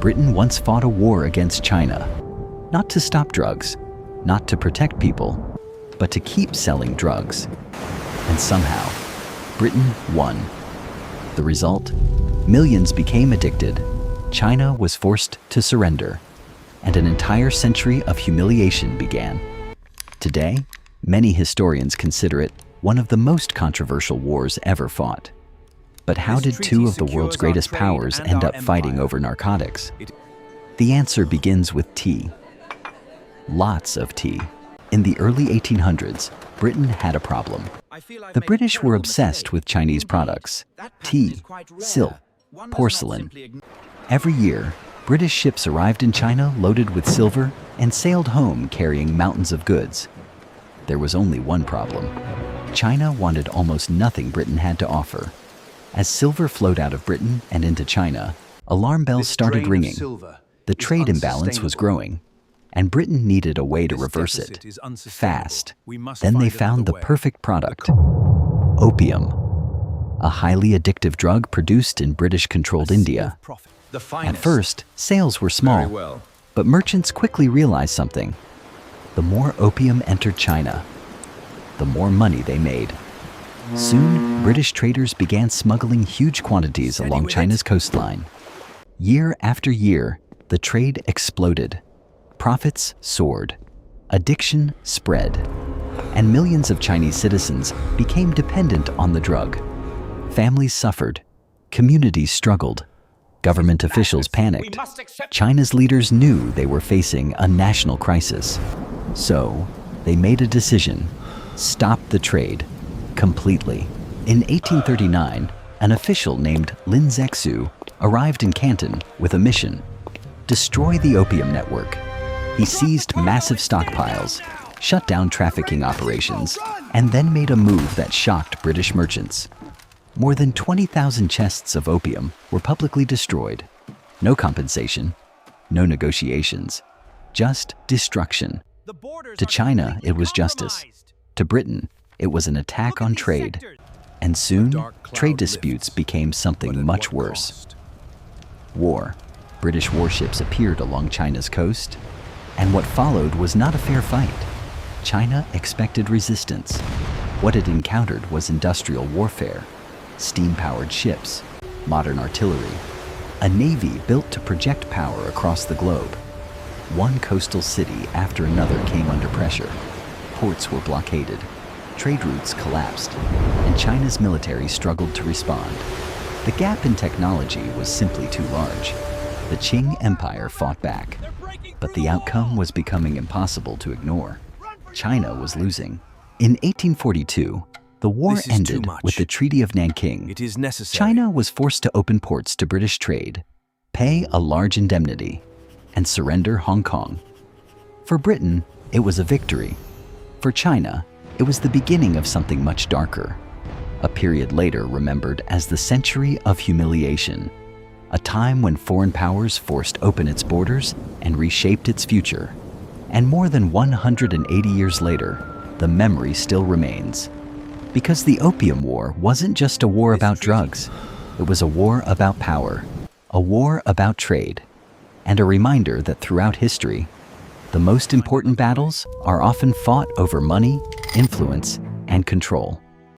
Britain once fought a war against China, not to stop drugs, not to protect people, but to keep selling drugs. And somehow, Britain won. The result? Millions became addicted, China was forced to surrender, and an entire century of humiliation began. Today, many historians consider it one of the most controversial wars ever fought. But how did two of the world's greatest powers end up fighting over narcotics? The answer begins with tea. Lots of tea. In the early 1800s, Britain had a problem. The British were obsessed with Chinese products: tea, silk, porcelain. Every year, British ships arrived in China loaded with silver and sailed home carrying mountains of goods. There was only one problem. China wanted almost nothing Britain had to offer. As silver flowed out of Britain and into China, alarm bells started ringing. The trade imbalance was growing, and Britain needed a way to reverse it, fast. Then they found the perfect product: opium, a highly addictive drug produced in British-controlled India. At first, sales were small, but merchants quickly realized something. The more opium entered China, the more money they made. Soon, British traders began smuggling huge quantities along China's coastline. Year after year, the trade exploded. Profits soared. Addiction spread. And millions of Chinese citizens became dependent on the drug. Families suffered. Communities struggled. Government officials panicked. China's leaders knew they were facing a national crisis. So, they made a decision: stop the trade completely. In 1839, an official named Lin Zexu arrived in Canton with a mission: destroy the opium network. He seized massive stockpiles, shut down trafficking operations, and then made a move that shocked British merchants. More than 20,000 chests of opium were publicly destroyed. No compensation, no negotiations, just destruction. To China, it was justice. To Britain, it was an attack on trade. And soon, trade disputes became something much worse. War. British warships appeared along China's coast, and what followed was not a fair fight. China expected resistance. What it encountered was industrial warfare: steam-powered ships, modern artillery, a navy built to project power across the globe. One coastal city after another came under pressure. Ports were blockaded, trade routes collapsed, and China's military struggled to respond. The gap in technology was simply too large. The Qing Empire fought back, but the outcome was becoming impossible to ignore. China was losing. In 1842, the war ended with the Treaty of Nanking. It is necessary. China was forced to open ports to British trade, pay a large indemnity, and surrender Hong Kong. For Britain, it was a victory. For China, it was the beginning of something much darker, a period later remembered as the Century of Humiliation, a time when foreign powers forced open its borders and reshaped its future. And more than 180 years later, the memory still remains. Because the Opium War wasn't just a war about drugs. It was a war about power, a war about trade, and a reminder that throughout history, the most important battles are often fought over money, influence, and control.